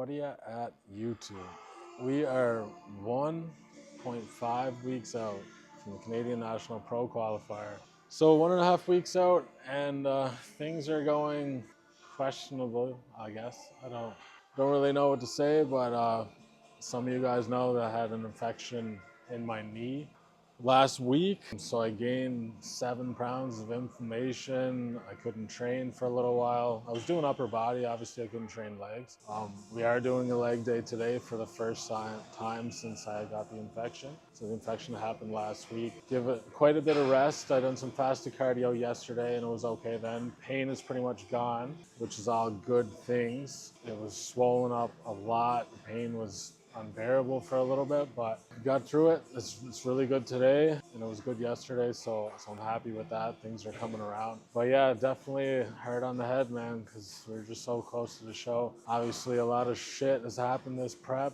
Claudia at YouTube. We are 1.5 weeks out from the Canadian National Pro Qualifier. So 1.5 weeks out, and things are going questionable, I guess. I don't really know what to say, but some of you guys know that I had an infection in my knee last week, so I gained 7 pounds of inflammation. I couldn't train for a little while. I was doing upper body, obviously I couldn't train legs. We are doing a leg day today for the first time since I got the infection. So the infection happened last week. Give it quite a bit of rest. I done some fasted cardio yesterday and it was okay then. Pain is pretty much gone, which is all good things. It was swollen up a lot. The pain was unbearable for a little bit, but got through it. It's really good today, and it was good yesterday, so I'm happy with that. Things are coming around. But yeah, definitely hard on the head, man, because we're just so close to the show. Obviously, a lot of shit has happened this prep,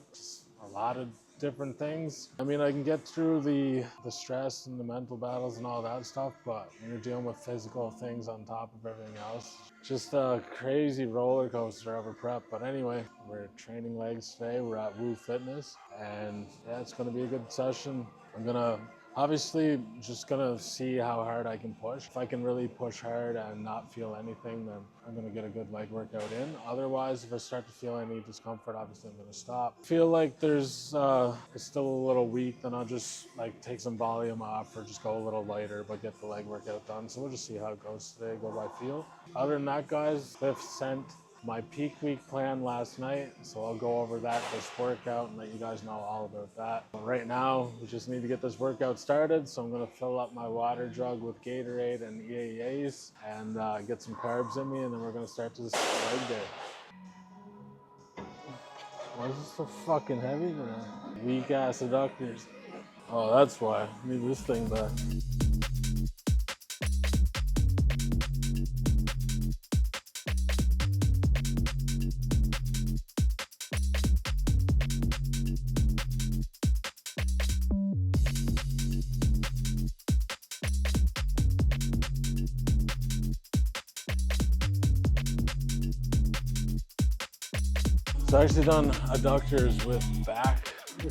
a lot of different things. I mean, I can get through the stress and the mental battles and all that stuff, but when you're dealing with physical things on top of everything else, just a crazy roller coaster of a prep. But anyway, we're training legs today. We're at Woo Fitness, and yeah, it's going to be a good session. I'm gonna obviously just gonna see how hard I can push. If I can really push hard and not feel anything, then I'm gonna get a good leg workout in. Otherwise, if I start to feel any discomfort, obviously I'm gonna stop. Feel like it's still a little weak, then I'll just like take some volume off or just go a little lighter, but get the leg workout done. So we'll just see how it goes today, go by feel. Other than that, guys, Cliff sent my peak week plan last night, so I'll go over that this workout and let you guys know all about that. But right now, we just need to get this workout started, so I'm gonna fill up my water jug with Gatorade and EAAs and get some carbs in me, and then we're gonna start this leg day. Why is this so fucking heavy today? Weak ass adductors. Oh, that's why. I need this thing back. So I actually done adductors with back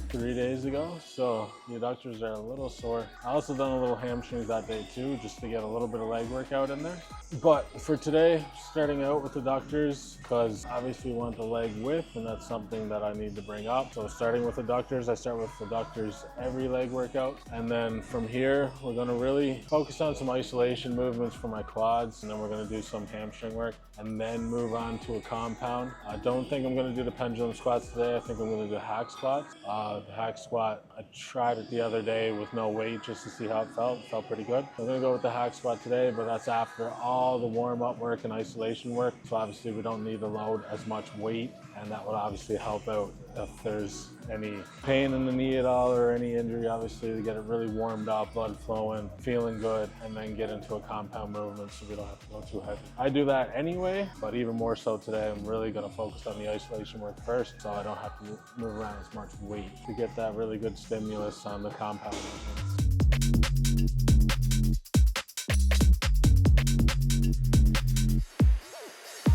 3 days ago, so the adductors are a little sore. I also done a little hamstrings that day too, just to get a little bit of leg workout in there. But for today, starting out with adductors, because obviously we want the leg width, and that's something that I need to bring up. So starting with adductors, I start with adductors every leg workout. And then from here, we're gonna really focus on some isolation movements for my quads, and then we're gonna do some hamstring work, and then move on to a compound. I don't think I'm gonna do the pendulum squats today. I think I'm gonna do hack squats. The hack squat, I tried it the other day with no weight just to see how it felt. It felt pretty good. I'm gonna go with the hack squat today, but that's after all the warm-up work and isolation work. So obviously we don't need to load as much weight, and that would obviously help out if there's any pain in the knee at all or any injury, obviously to get it really warmed up, blood flowing, feeling good, and then get into a compound movement so we don't have to go too heavy. I do that anyway, but even more so today, I'm really gonna focus on the isolation work first, so I don't have to move around as much weight to get that really good stimulus on the compound movements.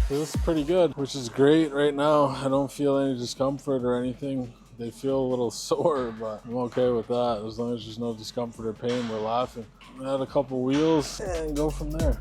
This is pretty good, which is great right now. I don't feel any discomfort or anything. They feel a little sore, but I'm okay with that. As long as there's no discomfort or pain, we're laughing. Add a couple wheels and go from there.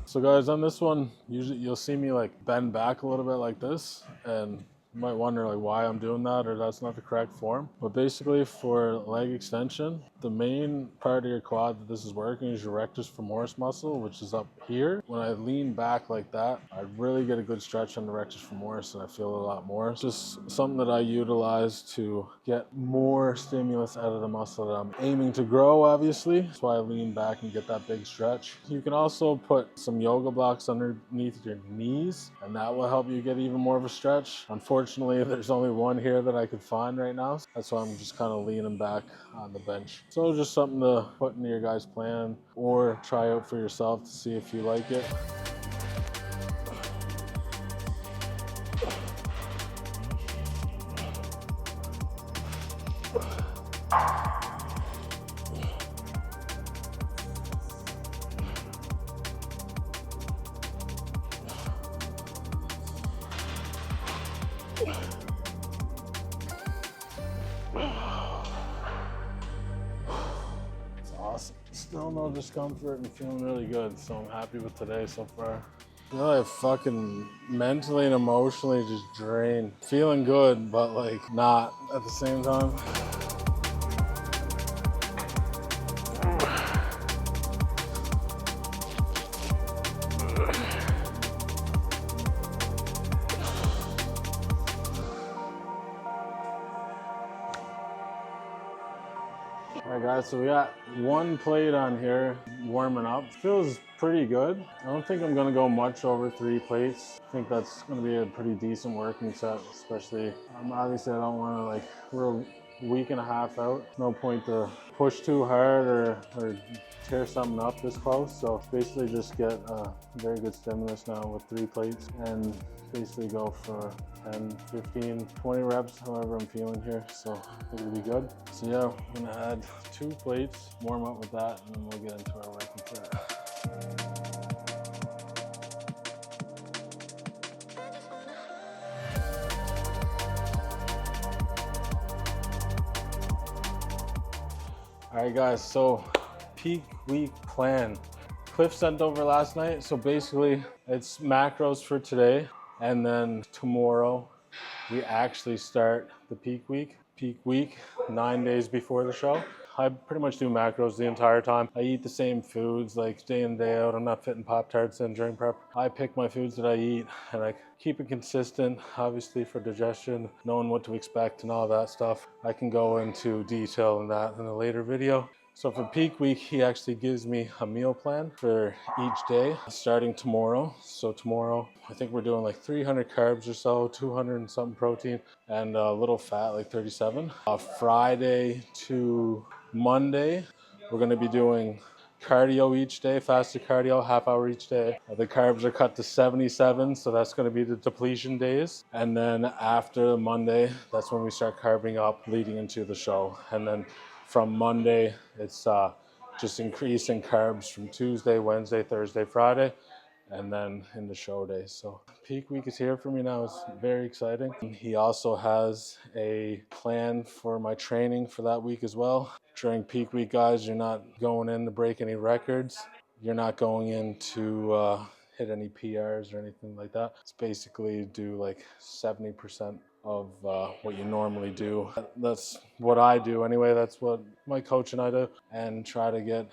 So guys, on this one, usually you'll see me like bend back a little bit like this, and you might wonder like why I'm doing that, or that's not the correct form. But basically for leg extension, the main part of your quad that this is working is your rectus femoris muscle, which is up here. When I lean back like that, I really get a good stretch on the rectus femoris and I feel a lot more. It's just something that I utilize to get more stimulus out of the muscle that I'm aiming to grow, obviously. That's why I lean back and get that big stretch. You can also put some yoga blocks underneath your knees, and that will help you get even more of a stretch. Unfortunately, there's only one here that I could find right now. That's why I'm just kind of leaning back on the bench. So just something to put into your guys' plan or try out for yourself to see if you like it. Still no discomfort and feeling really good, so I'm happy with today so far. I feel like fucking mentally and emotionally just drained. Feeling good, but like not at the same time. All right guys, so we got one plate on here warming up. Feels pretty good. I don't think I'm gonna go much over 3 plates. I think that's gonna be a pretty decent working set, especially obviously I don't wanna like, we're a week and a half out. No point to push too hard or tear something up this close. So basically just get a very good stimulus now with 3 plates and basically go for 10, 15, 20 reps, however I'm feeling here. So I think it'll be good. So yeah, I'm gonna add 2 plates, warm up with that, and then we'll get into our working set. All right guys, so peak week plan. Cliff sent over last night. So basically it's macros for today. And then tomorrow we actually start the peak week. Peak week, 9 days before the show. I pretty much do macros the entire time. I eat the same foods like day in, day out. I'm not fitting Pop-Tarts in during prep. I pick my foods that I eat and I keep it consistent, obviously for digestion, knowing what to expect and all that stuff. I can go into detail in that in a later video. So for peak week, he actually gives me a meal plan for each day starting tomorrow. So tomorrow, I think we're doing like 300 carbs or so, 200 and something protein, and a little fat, like 37. Friday to Monday, we're gonna be doing cardio each day, fasted cardio, half hour each day. The carbs are cut to 77, so that's gonna be the depletion days. And then after Monday, that's when we start carbing up leading into the show. And then from Monday, it's just increasing carbs from Tuesday, Wednesday, Thursday, Friday, and then in the show day. So peak week is here for me now. It's very exciting. He also has a plan for my training for that week as well. During peak week, guys, you're not going in to break any records. You're not going in to hit any PRs or anything like that. It's basically do like 70% of what you normally do. That's what I do anyway. That's what my coach and I do, and try to get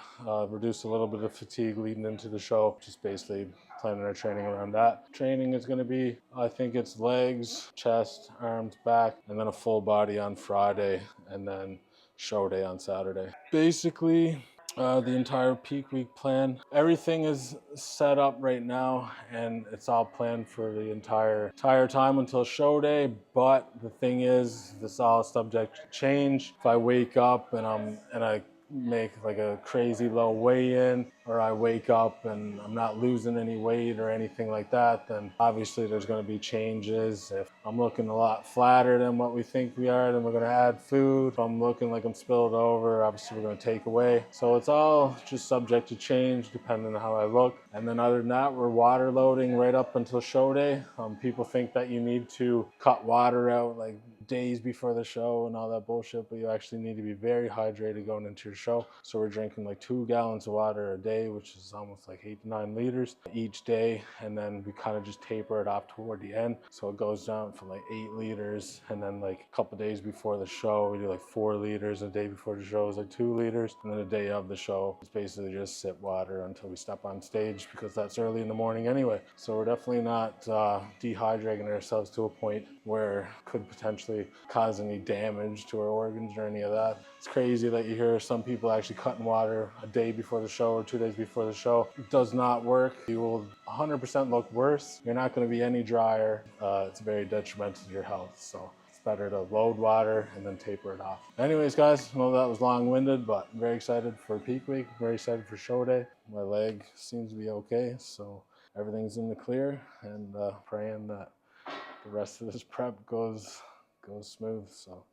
reduce a little bit of fatigue leading into the show. Just basically planning our training around that. Training is going to be, I think it's legs, chest, arms, back, and then a full body on Friday, and then show day on Saturday. Basically, the entire peak week plan. Everything is set up right now and it's all planned for the entire time until show day. But the thing is, this is all subject to change. If I wake up and I make like a crazy low weigh-in, or I wake up and I'm not losing any weight or anything like that, then obviously there's going to be changes. If I'm looking a lot flatter than what we think we are, then we're going to add food. If I'm looking like I'm spilled over, obviously we're going to take away. So it's all just subject to change depending on how I look. And then other than that, we're water loading right up until show day. People think that you need to cut water out like days before the show and all that bullshit, but you actually need to be very hydrated going into your show. So we're drinking like 2 gallons of water a day, which is almost like 8 to 9 liters each day. And then we kind of just taper it off toward the end. So it goes down from like 8 liters. And then like a couple days before the show, we do like 4 liters. A day before the show is like 2 liters. And then the day of the show, it's basically just sip water until we step on stage, because that's early in the morning anyway. So we're definitely not dehydrating ourselves to a point where it could potentially cause any damage to our organs or any of that. It's crazy that you hear some people actually cutting water a day before the show or 2 days before the show. It does not work. You will 100% look worse. You're not going to be any drier. It's very detrimental to your health. So it's better to load water and then taper it off. Anyways, guys, I know that was long-winded, but I'm very excited for peak week. Very excited for show day. My leg seems to be okay, so everything's in the clear, and praying that the rest of this prep goes smooth. So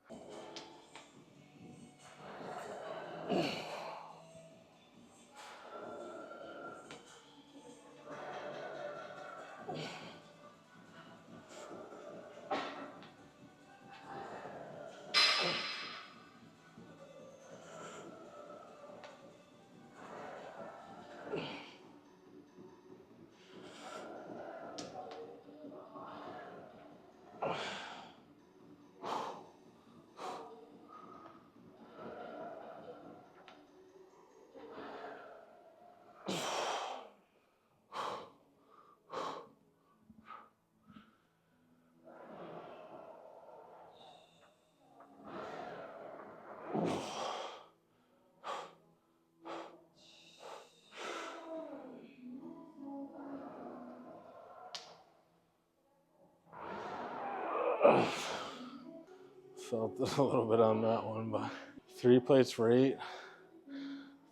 Felt it a little bit on that one, but 3 plates for 8. I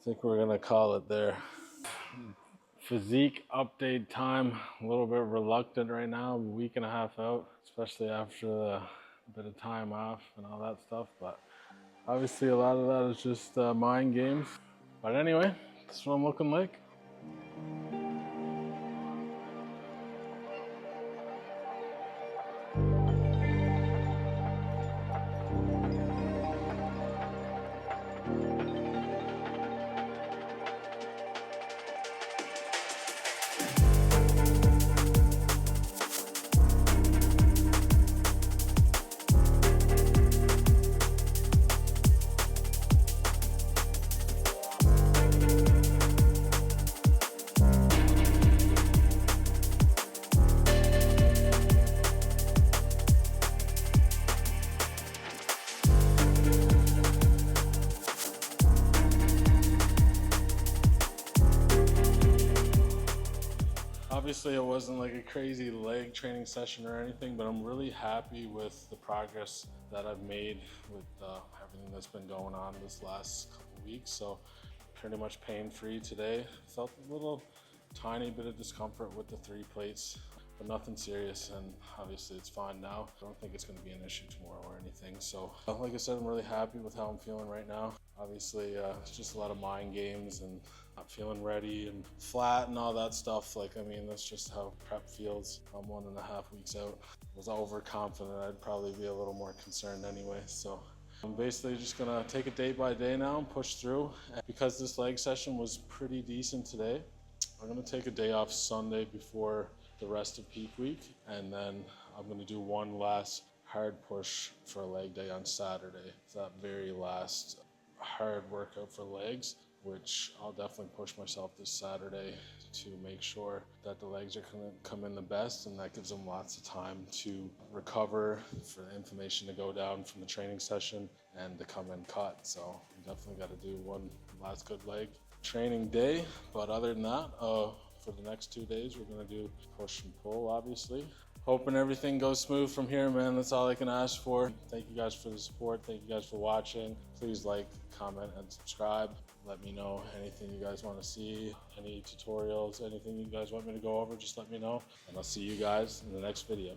think we're gonna call it there. Physique update time. A little bit reluctant right now, a week and a half out, especially after the bit of time off and all that stuff. But obviously a lot of that is just mind games. But anyway, that's what I'm looking like. Obviously, it wasn't like a crazy leg training session or anything, but I'm really happy with the progress that I've made with everything that's been going on this last couple weeks. So pretty much pain-free today. Felt a little tiny bit of discomfort with the 3 plates, but nothing serious, and obviously it's fine now. I don't think it's going to be an issue tomorrow or anything. So like I said, I'm really happy with how I'm feeling right now. Obviously, it's just a lot of mind games and not feeling ready and flat and all that stuff. Like, I mean, that's just how prep feels. I'm 1.5 weeks out. I was overconfident. I'd probably be a little more concerned anyway. So I'm basically just gonna take it day by day now and push through. And because this leg session was pretty decent today, I'm gonna take a day off Sunday before the rest of peak week, and then I'm gonna do one last hard push for a leg day on Saturday. It's that very last hard workout for legs, which I'll definitely push myself this Saturday to make sure that the legs are gonna come in the best, and that gives them lots of time to recover, for the inflammation to go down from the training session and to come in cut. So I'm definitely got to do one last good leg training day. But other than that, for the next 2 days, we're gonna do push and pull, obviously. Hoping everything goes smooth from here, man. That's all I can ask for. Thank you guys for the support. Thank you guys for watching. Please like, comment, and subscribe. Let me know anything you guys want to see, any tutorials, anything you guys want me to go over, just let me know. And I'll see you guys in the next video.